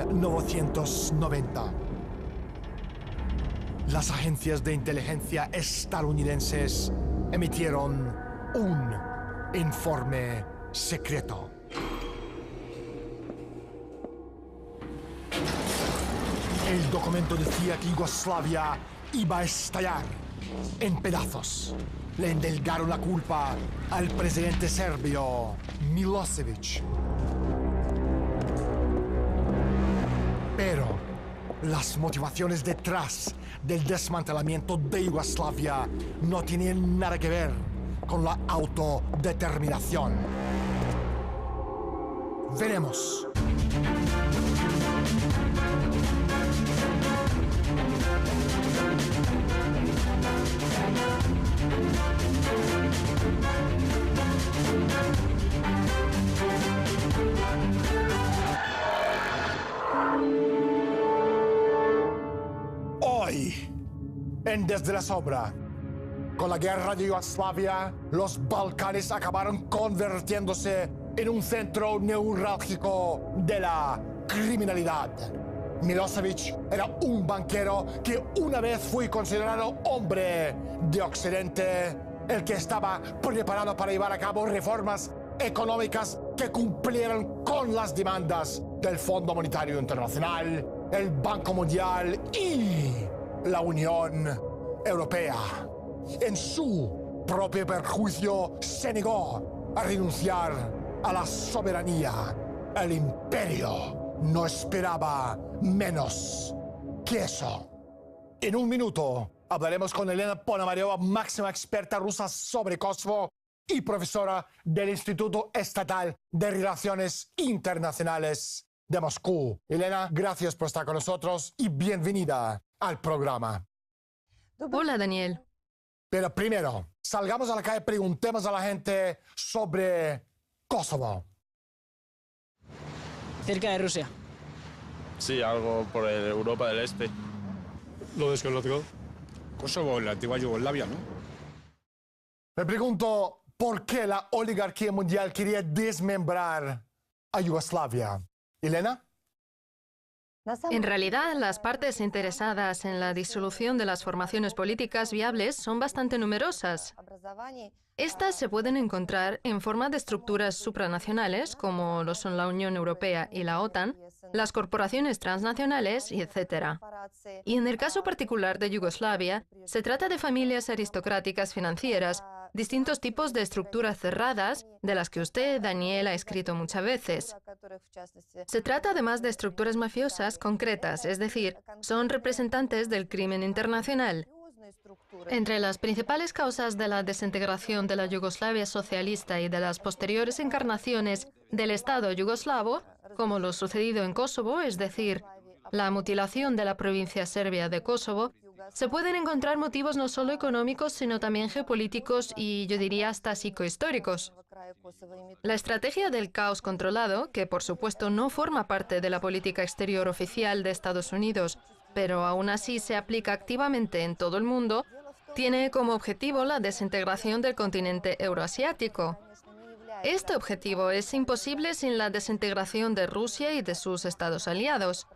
1990. Las agencias de inteligencia estadounidenses emitieron un informe secreto. El documento decía que Yugoslavia iba a estallar en pedazos. Le endilgaron la culpa al presidente serbio Milosevic. Pero las motivaciones detrás del desmantelamiento de Yugoslavia no tienen nada que ver con la autodeterminación. Veremos. Hoy, en Desde la Sombra, con la guerra de Yugoslavia, los Balcanes acabaron convirtiéndose en un centro neurálgico de la criminalidad. Milosevic era un banquero que una vez fue considerado hombre de Occidente, el que estaba preparado para llevar a cabo reformas económicas que cumplieran con las demandas del Fondo Monetario Internacional, el Banco Mundial y la Unión Europea. En su propio perjuicio se negó a renunciar a la soberanía. El imperio no esperaba menos que eso. En un minuto hablaremos con Elena Ponomareova, máxima experta rusa sobre Kosovo y profesora del Instituto Estatal de Relaciones Internacionales de Moscú. Elena, gracias por estar con nosotros y bienvenida al programa. Hola, Daniel. Pero primero, salgamos a la calle y preguntemos a la gente sobre Kosovo. Cerca de Rusia. Sí, algo por Europa del Este. Lo desconozco. Kosovo, la antigua Yugoslavia, ¿no? Me pregunto por qué la oligarquía mundial quería desmembrar a Yugoslavia. ¿Elena? En realidad, las partes interesadas en la disolución de las formaciones políticas viables son bastante numerosas. Estas se pueden encontrar en forma de estructuras supranacionales, como lo son la Unión Europea y la OTAN, las corporaciones transnacionales, etc. Y en el caso particular de Yugoslavia, se trata de familias aristocráticas financieras, distintos tipos de estructuras cerradas, de las que usted, Daniel, ha escrito muchas veces. Se trata además de estructuras mafiosas concretas, es decir, son representantes del crimen internacional. Entre las principales causas de la desintegración de la Yugoslavia socialista y de las posteriores encarnaciones del Estado yugoslavo, como lo sucedido en Kosovo, es decir, la mutilación de la provincia serbia de Kosovo, se pueden encontrar motivos no solo económicos, sino también geopolíticos y, yo diría, hasta psicohistóricos. La estrategia del caos controlado, que por supuesto no forma parte de la política exterior oficial de Estados Unidos, pero aún así se aplica activamente en todo el mundo, tiene como objetivo la desintegración del continente euroasiático. Este objetivo es imposible sin la desintegración de Rusia y de sus estados aliados.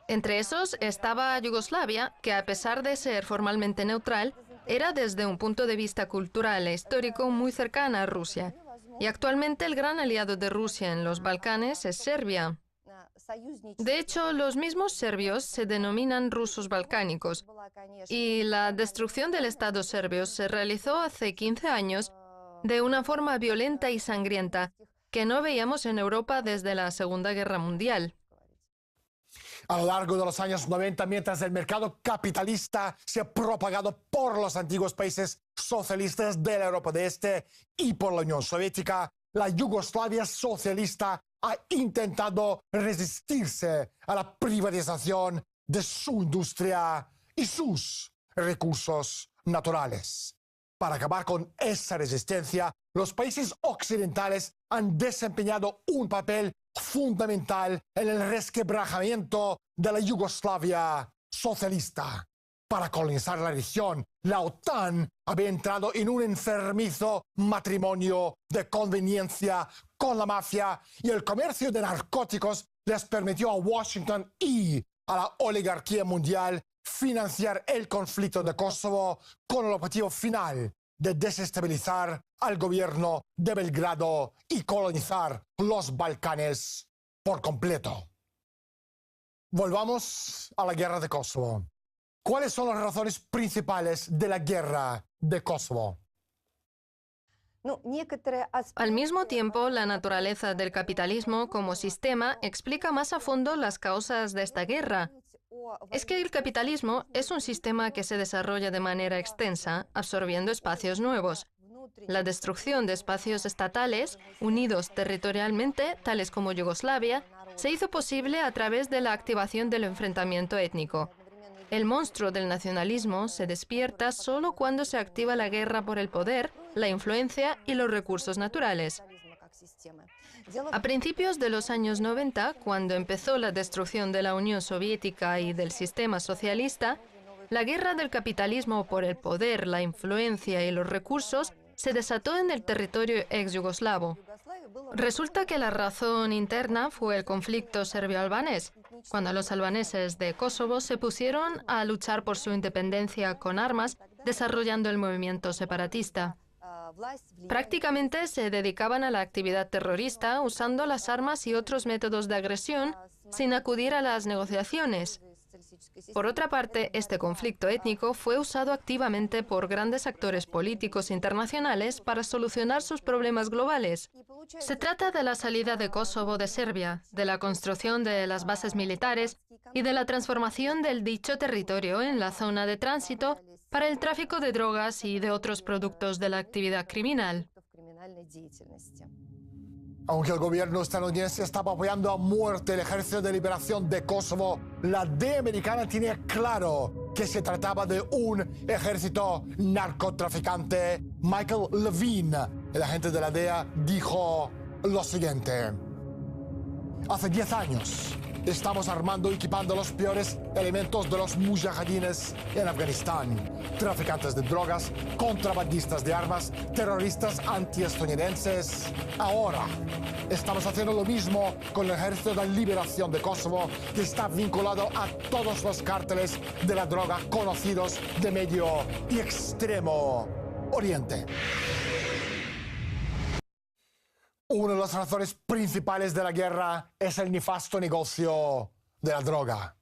Entre esos estaba Yugoslavia, que a pesar de ser formalmente neutral, era desde un punto de vista cultural e histórico muy cercana a Rusia. Y actualmente el gran aliado de Rusia en los Balcanes es Serbia. De hecho, los mismos serbios se denominan rusos balcánicos. Y la destrucción del Estado serbio se realizó hace 15 años de una forma violenta y sangrienta que no veíamos en Europa desde la Segunda Guerra Mundial. A lo largo de los años 90, mientras el mercado capitalista se ha propagado por los antiguos países socialistas de la Europa del Este y por la Unión Soviética, la Yugoslavia socialista ha intentado resistirse a la privatización de su industria y sus recursos naturales. Para acabar con esa resistencia, los países occidentales han desempeñado un papel fundamental en el resquebrajamiento de la Yugoslavia socialista. Para colonizar la región, la OTAN había entrado en un enfermizo matrimonio de conveniencia con la mafia y el comercio de narcóticos les permitió a Washington y a la oligarquía mundial financiar el conflicto de Kosovo con el objetivo final de desestabilizar al gobierno de Belgrado y colonizar los Balcanes por completo. Volvamos a la guerra de Kosovo. ¿Cuáles son las razones principales de la guerra de Kosovo? Al mismo tiempo, la naturaleza del capitalismo como sistema explica más a fondo las causas de esta guerra. Es que el capitalismo es un sistema que se desarrolla de manera extensa, absorbiendo espacios nuevos. La destrucción de espacios estatales, unidos territorialmente, tales como Yugoslavia, se hizo posible a través de la activación del enfrentamiento étnico. El monstruo del nacionalismo se despierta solo cuando se activa la guerra por el poder, la influencia y los recursos naturales. A principios de los años 90, cuando empezó la destrucción de la Unión Soviética y del sistema socialista, la guerra del capitalismo por el poder, la influencia y los recursos se desató en el territorio ex-yugoslavo. Resulta que la razón interna fue el conflicto serbio-albanés, cuando los albaneses de Kosovo se pusieron a luchar por su independencia con armas, desarrollando el movimiento separatista. Prácticamente se dedicaban a la actividad terrorista usando las armas y otros métodos de agresión sin acudir a las negociaciones. Por otra parte, este conflicto étnico fue usado activamente por grandes actores políticos internacionales para solucionar sus problemas globales. Se trata de la salida de Kosovo de Serbia, de la construcción de las bases militares y de la transformación del dicho territorio en la zona de tránsito para el tráfico de drogas y de otros productos de la actividad criminal. Aunque el gobierno estadounidense estaba apoyando a muerte el Ejército de Liberación de Kosovo, la DEA americana tenía claro que se trataba de un ejército narcotraficante. Michael Levine, el agente de la DEA, dijo lo siguiente: hace 10 años estamos armando y equipando los peores elementos de los mujahidines en Afganistán. Traficantes de drogas, contrabandistas de armas, terroristas antiestadounidenses. Ahora estamos haciendo lo mismo con el Ejército de Liberación de Kosovo, que está vinculado a todos los cárteles de la droga conocidos de Medio y Extremo Oriente. Una de las razones principales de la guerra es el nefasto negocio de la droga.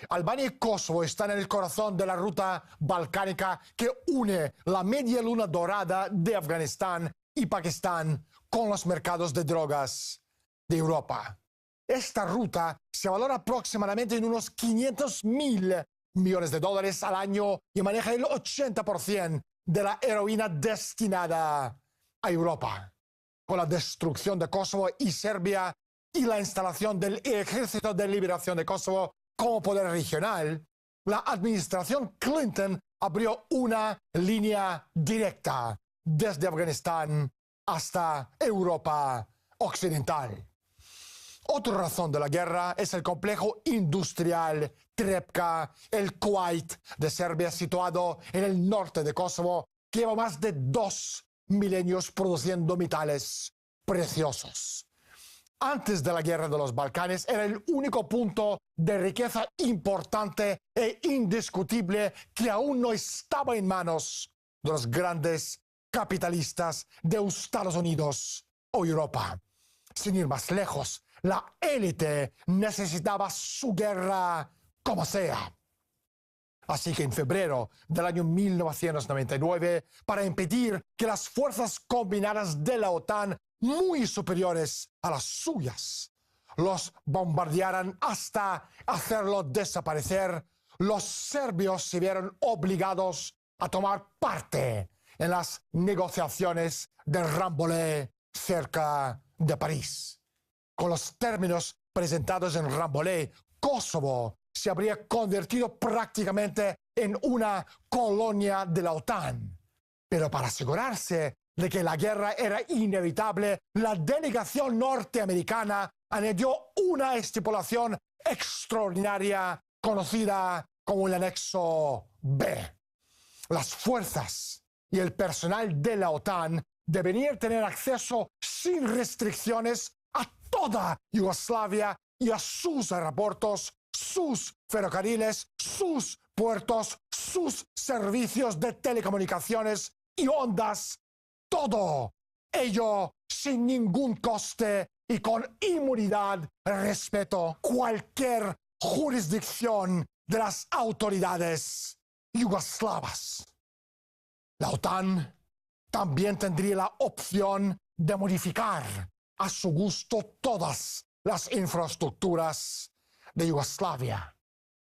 Albania y Kosovo están en el corazón de la ruta balcánica que une la media luna dorada de Afganistán y Pakistán con los mercados de drogas de Europa. Esta ruta se valora aproximadamente en unos 500.000 millones de dólares al año y maneja el 80% de la heroína destinada a Europa. Con la destrucción de Kosovo y Serbia y la instalación del Ejército de Liberación de Kosovo como poder regional, la administración Clinton abrió una línea directa desde Afganistán hasta Europa Occidental. Otra razón de la guerra es el complejo industrial Trepka, el Kuwait de Serbia, situado en el norte de Kosovo, que lleva más de 2 milenios produciendo metales preciosos. Antes de la guerra de los Balcanes era el único punto de riqueza importante e indiscutible que aún no estaba en manos de los grandes capitalistas de Estados Unidos o Europa. Sin ir más lejos, la élite necesitaba su guerra como sea. Así que en febrero del año 1999, para impedir que las fuerzas combinadas de la OTAN, muy superiores a las suyas, los bombardearan hasta hacerlo desaparecer, los serbios se vieron obligados a tomar parte en las negociaciones de Rambouillet cerca de París. Con los términos presentados en Rambouillet, Kosovo se habría convertido prácticamente en una colonia de la OTAN. Pero para asegurarse de que la guerra era inevitable, la delegación norteamericana añadió una estipulación extraordinaria conocida como el Anexo B. Las fuerzas y el personal de la OTAN deberían tener acceso sin restricciones a toda Yugoslavia y a sus aeropuertos, sus ferrocarriles, sus puertos, sus servicios de telecomunicaciones y ondas. Todo ello sin ningún coste y con inmunidad respeto cualquier jurisdicción de las autoridades yugoslavas. La OTAN también tendría la opción de modificar a su gusto todas las infraestructuras de Yugoslavia.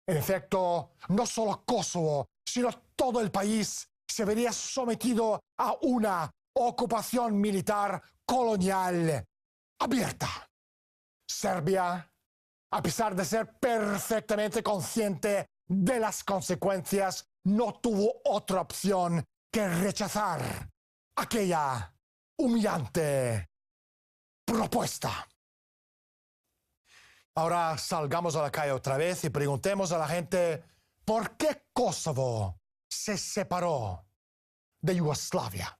En efecto, no solo Kosovo, sino todo el país se vería sometido a una ocupación militar colonial abierta. Serbia, a pesar de ser perfectamente consciente de las consecuencias, no tuvo otra opción que rechazar aquella humillante propuesta. Ahora salgamos a la calle otra vez y preguntemos a la gente por qué Kosovo se separó de Yugoslavia.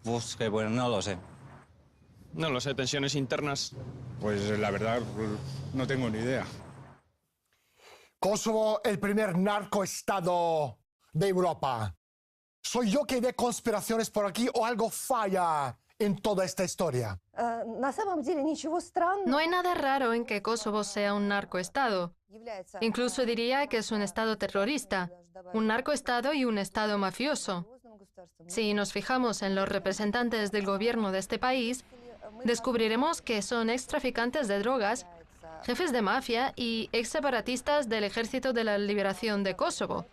Pues que bueno, no lo sé. No lo sé, tensiones internas. Pues la verdad, no tengo ni idea. Kosovo, el primer narcoestado de Europa. ¿Soy yo que ve conspiraciones por aquí o algo falla en toda esta historia? No hay nada raro en que Kosovo sea un narcoestado. Incluso diría que es un estado terrorista, un narcoestado y un estado mafioso. Si nos fijamos en los representantes del gobierno de este país, descubriremos que son extraficantes de drogas, jefes de mafia y ex-separatistas del Ejército de la Liberación de Kosovo,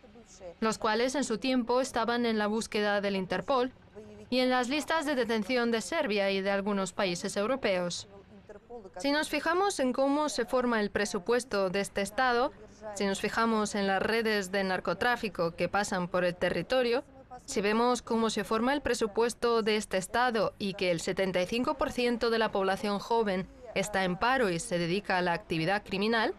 los cuales en su tiempo estaban en la búsqueda del Interpol y en las listas de detención de Serbia y de algunos países europeos. Si nos fijamos en cómo se forma el presupuesto de este Estado, si nos fijamos en las redes de narcotráfico que pasan por el territorio, si vemos cómo se forma el presupuesto de este Estado y que el 75% de la población joven está en paro y se dedica a la actividad criminal,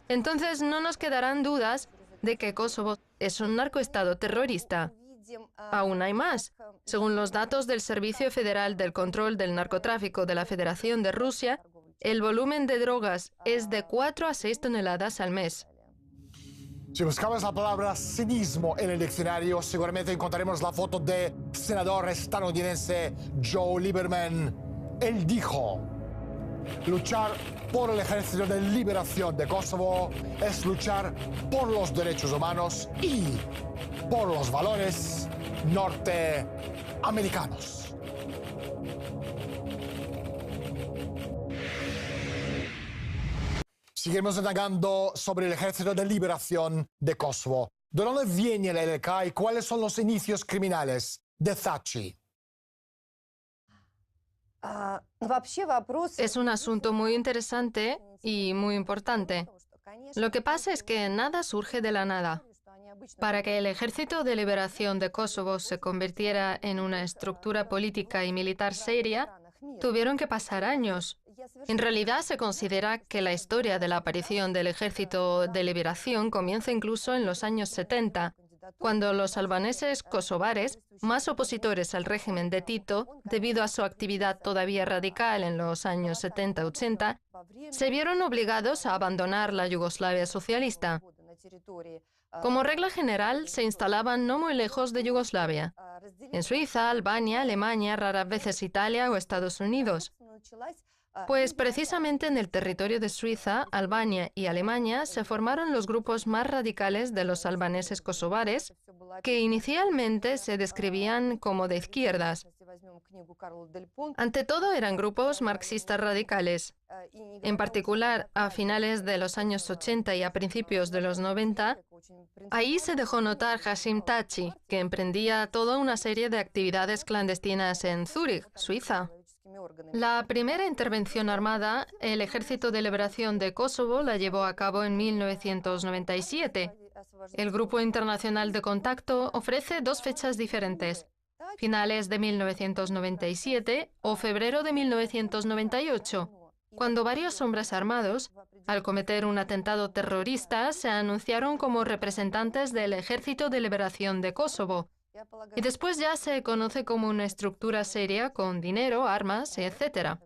entonces no nos quedarán dudas de que Kosovo es un narcoestado terrorista. Aún hay más. Según los datos del Servicio Federal del Control del Narcotráfico de la Federación de Rusia, el volumen de drogas es de 4 a 6 toneladas al mes. Si buscamos la palabra cinismo en el diccionario, seguramente encontraremos la foto del senador estadounidense Joe Lieberman. Él dijo: luchar por el Ejército de Liberación de Kosovo es luchar por los derechos humanos y por los valores norteamericanos. Seguimos indagando sobre el Ejército de Liberación de Kosovo. ¿De dónde viene el ELK y cuáles son los inicios criminales de Thaçi? Es un asunto muy interesante y muy importante. Lo que pasa es que nada surge de la nada. Para que el Ejército de Liberación de Kosovo se convirtiera en una estructura política y militar seria, tuvieron que pasar años. En realidad se considera que la historia de la aparición del Ejército de Liberación comienza incluso en los años 70, cuando los albaneses kosovares, más opositores al régimen de Tito, debido a su actividad todavía radical en los años 70-80, se vieron obligados a abandonar la Yugoslavia socialista. Como regla general, se instalaban no muy lejos de Yugoslavia, en Suiza, Albania, Alemania, raras veces Italia o Estados Unidos. Pues precisamente en el territorio de Suiza, Albania y Alemania se formaron los grupos más radicales de los albaneses kosovares, que inicialmente se describían como de izquierdas. Ante todo eran grupos marxistas radicales. En particular, a finales de los años 80 y a principios de los 90, ahí se dejó notar Hashim Thaçi, que emprendía toda una serie de actividades clandestinas en Zúrich, Suiza. La primera intervención armada, el Ejército de Liberación de Kosovo, la llevó a cabo en 1997. El Grupo Internacional de Contacto ofrece dos fechas diferentes: finales de 1997 o febrero de 1998, cuando varios hombres armados, al cometer un atentado terrorista, se anunciaron como representantes del Ejército de Liberación de Kosovo. Y después ya se conoce como una estructura seria con dinero, armas, etc.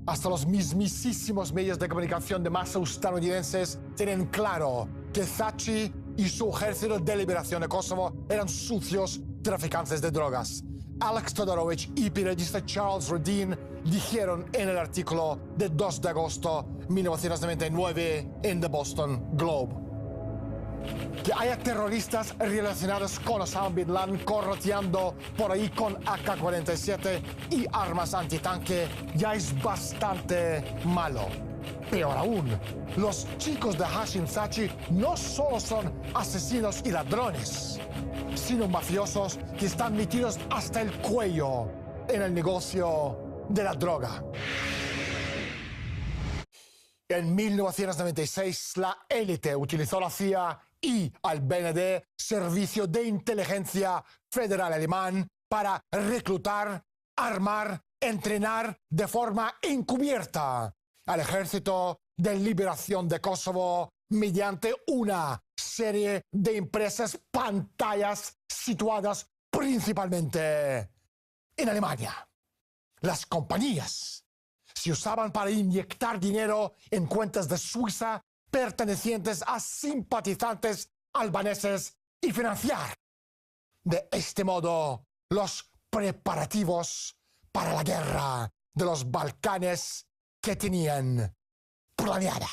hasta los mismísimos medios de comunicación de masa estadounidenses tienen claro que Thaçi y su ejército de liberación de Kosovo eran sucios traficantes de drogas. Alex Todorovic y periodista Charles Rodin dijeron en el artículo de 2 de agosto de 1999 en The Boston Globe que haya terroristas relacionados con Osama Bin Laden correteando por ahí con AK-47 y armas antitanque ya es bastante malo. Peor aún, los chicos de Hashim Thaçi no solo son asesinos y ladrones, sino mafiosos que están metidos hasta el cuello en el negocio de la droga. En 1996, la élite utilizó la CIA y al BND, Servicio de Inteligencia Federal Alemán, para reclutar, armar, entrenar de forma encubierta al Ejército de Liberación de Kosovo mediante una serie de empresas pantallas situadas principalmente en Alemania. Las compañías se usaban para inyectar dinero en cuentas de Suiza pertenecientes a simpatizantes albaneses y financiar de este modo los preparativos para la guerra de los Balcanes que tenían planeada.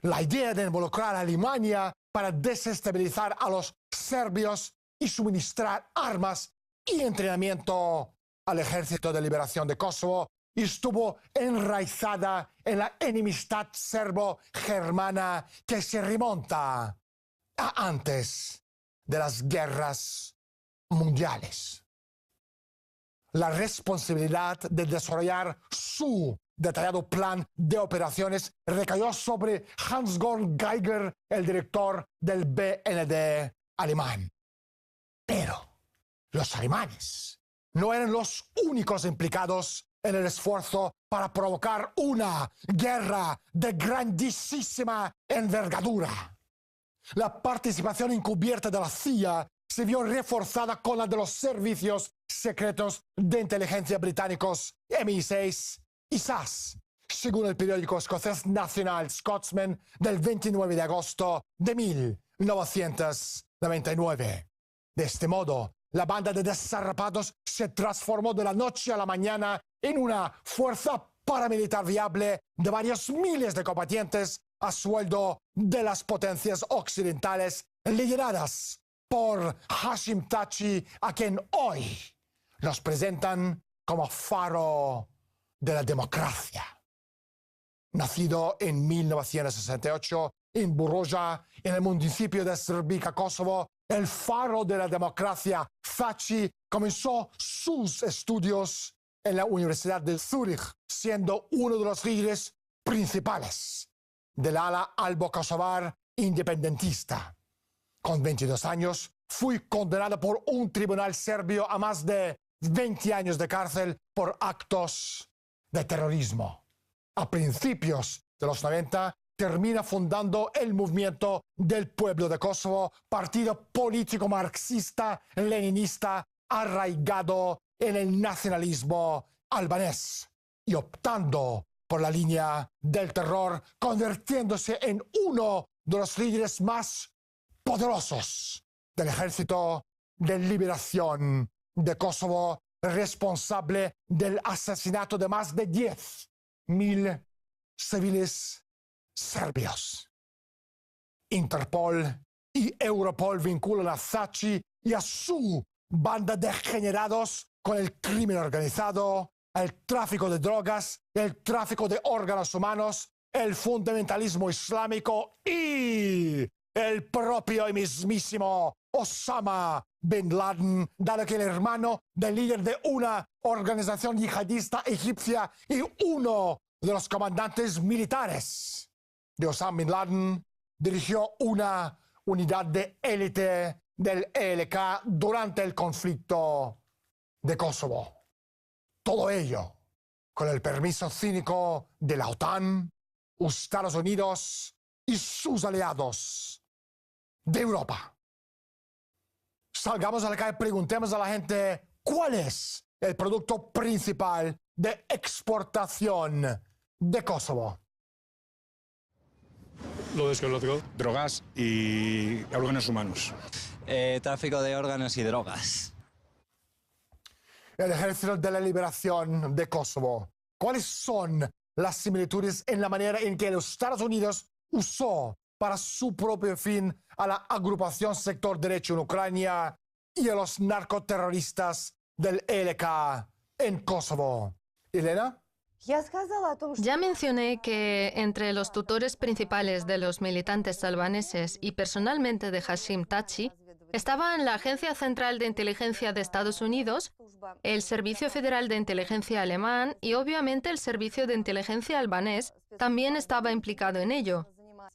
La idea de involucrar a Alemania para desestabilizar a los serbios y suministrar armas y entrenamiento al Ejército de Liberación de Kosovo estuvo enraizada en la enemistad serbo-germana que se remonta a antes de las guerras mundiales. La responsabilidad de desarrollar su detallado plan de operaciones recayó sobre Hans-Gerd Geiger, el director del BND alemán. Pero los alemanes no eran los únicos implicados en el esfuerzo para provocar una guerra de grandísima envergadura. La participación encubierta de la CIA se vio reforzada con la de los servicios secretos de inteligencia británicos MI6 y SAS, según el periódico escocés National Scotsman del 29 de agosto de 1999. De este modo, la banda de desarrapados se transformó de la noche a la mañana en una fuerza paramilitar viable de varios miles de combatientes a sueldo de las potencias occidentales lideradas por Hashim Thaçi, a quien hoy nos presentan como faro de la democracia. Nacido en 1968 en Buroja, en el municipio de Srbica, Kosovo, el faro de la democracia, Thaçi comenzó sus estudios en la Universidad de Zúrich, siendo uno de los líderes principales del ala albo-kosovar independentista. Con 22 años, fui condenado por un tribunal serbio a más de 20 años de cárcel por actos de terrorismo. A principios de los 90, termina fundando el Movimiento del Pueblo de Kosovo, partido político marxista-leninista arraigado en el nacionalismo albanés y optando por la línea del terror, convirtiéndose en uno de los líderes más poderosos del Ejército de Liberación de Kosovo, responsable del asesinato de más de 10.000 civiles serbios. Interpol y Europol vinculan a Thaçi y a su banda de degenerados con el crimen organizado, el tráfico de drogas, el tráfico de órganos humanos, el fundamentalismo islámico y el propio y mismísimo Osama Bin Laden, dado que el hermano del líder de una organización yihadista egipcia y uno de los comandantes militares de Osama Bin Laden dirigió una unidad de élite del ELK durante el conflicto de Kosovo. Todo ello con el permiso cínico de la OTAN, Estados Unidos y sus aliados de Europa. Salgamos a la calle y preguntemos a la gente cuál es el producto principal de exportación de Kosovo? Lo desconozco. Drogas y órganos humanos. Tráfico de órganos y drogas. El Ejército de la Liberación de Kosovo. ¿Cuáles son las similitudes en la manera en que los Estados Unidos usó para su propio fin a la agrupación Sector Derecho en Ucrania y a los narcoterroristas del ELK en Kosovo? Elena? Ya mencioné que entre los tutores principales de los militantes albaneses y personalmente de Hashim Thaçi estaban la Agencia Central de Inteligencia de Estados Unidos, el Servicio Federal de Inteligencia alemán y obviamente el Servicio de Inteligencia albanés también estaba implicado en ello.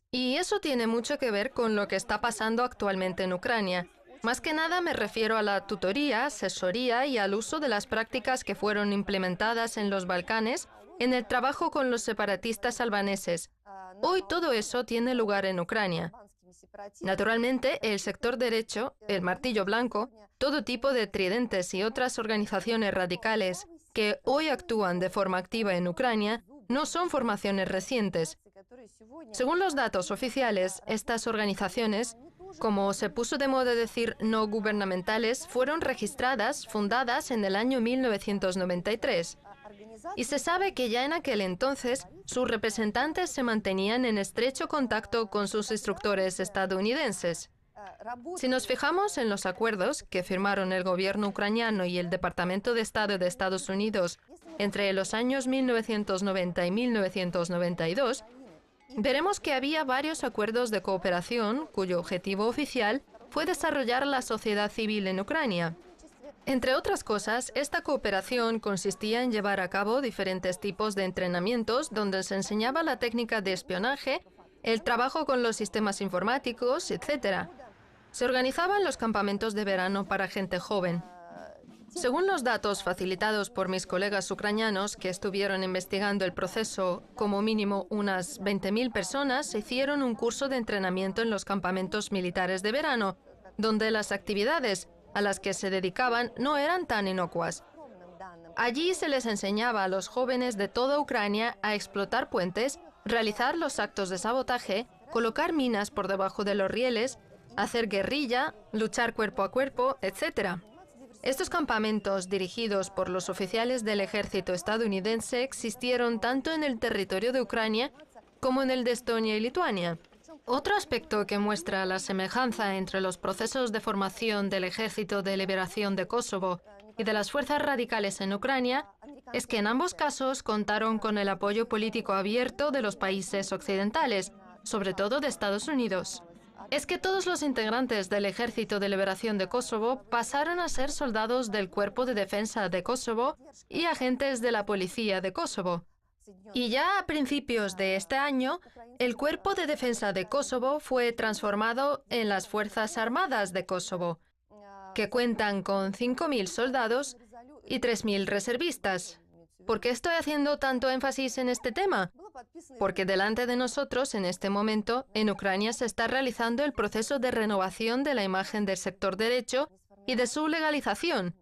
Y eso tiene mucho que ver con lo que está pasando actualmente en Ucrania. Más que nada me refiero a la tutoría, asesoría y al uso de las prácticas que fueron implementadas en los Balcanes en el trabajo con los separatistas albaneses. Hoy todo eso tiene lugar en Ucrania. Naturalmente, el sector derecho, el martillo blanco, todo tipo de tridentes y otras organizaciones radicales que hoy actúan de forma activa en Ucrania no son formaciones recientes. Según los datos oficiales, estas organizaciones, como se puso de moda decir no gubernamentales, fueron registradas, fundadas en el año 1993. Y se sabe que ya en aquel entonces sus representantes se mantenían en estrecho contacto con sus instructores estadounidenses. Si nos fijamos en los acuerdos que firmaron el gobierno ucraniano y el Departamento de Estado de Estados Unidos entre los años 1990 y 1992, veremos que había varios acuerdos de cooperación cuyo objetivo oficial fue desarrollar la sociedad civil en Ucrania. Entre otras cosas, esta cooperación consistía en llevar a cabo diferentes tipos de entrenamientos donde se enseñaba la técnica de espionaje, el trabajo con los sistemas informáticos, etc. Se organizaban los campamentos de verano para gente joven. Según los datos facilitados por mis colegas ucranianos que estuvieron investigando el proceso, como mínimo unas 20.000 personas hicieron un curso de entrenamiento en los campamentos militares de verano, donde las actividades a las que se dedicaban no eran tan inocuas. Allí se les enseñaba a los jóvenes de toda Ucrania a explotar puentes, realizar los actos de sabotaje, colocar minas por debajo de los rieles, hacer guerrilla, luchar cuerpo a cuerpo, etc. Estos campamentos, dirigidos por los oficiales del ejército estadounidense, existieron tanto en el territorio de Ucrania como en el de Estonia y Lituania. Otro aspecto que muestra la semejanza entre los procesos de formación del Ejército de Liberación de Kosovo y de las fuerzas radicales en Ucrania es que en ambos casos contaron con el apoyo político abierto de los países occidentales, sobre todo de Estados Unidos. Es que todos los integrantes del Ejército de Liberación de Kosovo pasaron a ser soldados del Cuerpo de Defensa de Kosovo y agentes de la Policía de Kosovo. Y ya a principios de este año, el Cuerpo de Defensa de Kosovo fue transformado en las Fuerzas Armadas de Kosovo, que cuentan con 5.000 soldados y 3.000 reservistas. ¿Por qué estoy haciendo tanto énfasis en este tema? Porque delante de nosotros, en este momento, en Ucrania se está realizando el proceso de renovación de la imagen del sector derecho y de su legalización.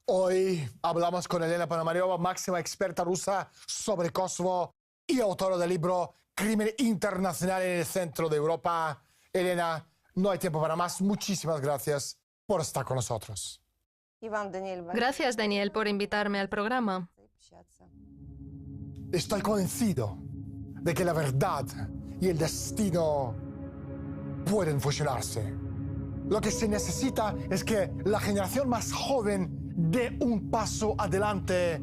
Hoy hablamos con Elena Ponomariova, máxima experta rusa sobre Kosovo y autora del libro Crimen Internacional en el Centro de Europa. Elena, no hay tiempo para más. Muchísimas gracias por estar con nosotros. Gracias, Daniel, por invitarme al programa. Estoy convencido de que la verdad y el destino pueden fusionarse. Lo que se necesita es que la generación más joven dé un paso adelante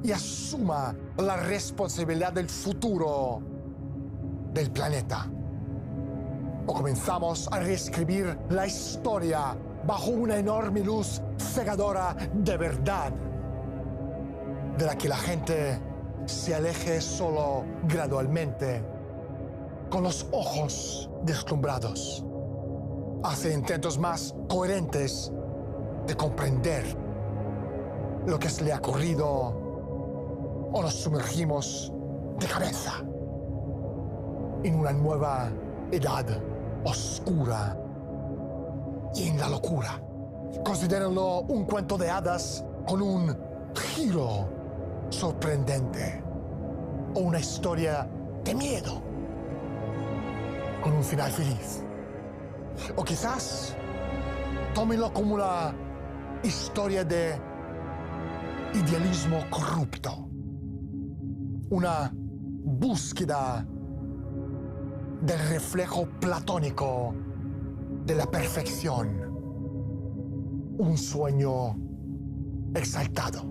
y asuma la responsabilidad del futuro del planeta. O comenzamos a reescribir la historia bajo una enorme luz cegadora de verdad, de la que la gente se aleje solo gradualmente, con los ojos deslumbrados. Hace intentos más coherentes de comprender lo que se le ha ocurrido, o nos sumergimos de cabeza en una nueva edad oscura y en la locura. Considérenlo un cuento de hadas con un giro sorprendente o una historia de miedo con un final feliz. O quizás tómenlo como una historia de idealismo corrupto, una búsqueda del reflejo platónico de la perfección, un sueño exaltado.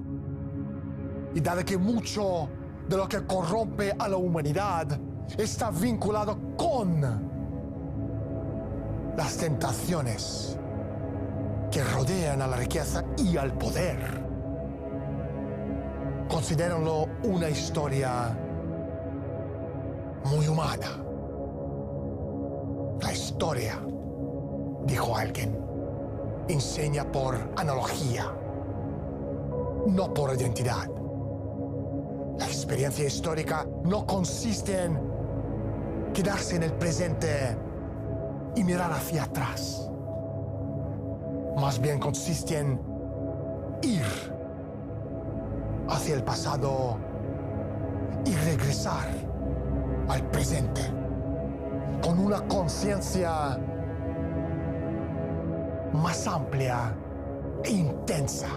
Y dado que mucho de lo que corrompe a la humanidad está vinculado con las tentaciones que rodean a la riqueza y al poder, considérenlo una historia muy humana. La historia, dijo alguien, enseña por analogía, no por identidad. La experiencia histórica no consiste en quedarse en el presente y mirar hacia atrás. Más bien consiste en ir hacia el pasado y regresar al presente con una conciencia más amplia e intensa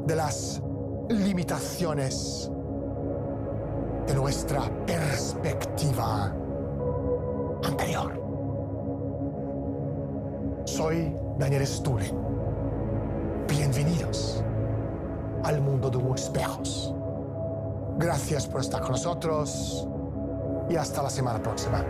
de las limitaciones de nuestra perspectiva anterior. Soy Daniel Stulin. Bienvenidos al mundo de los espejos. Gracias por estar con nosotros y hasta la semana próxima.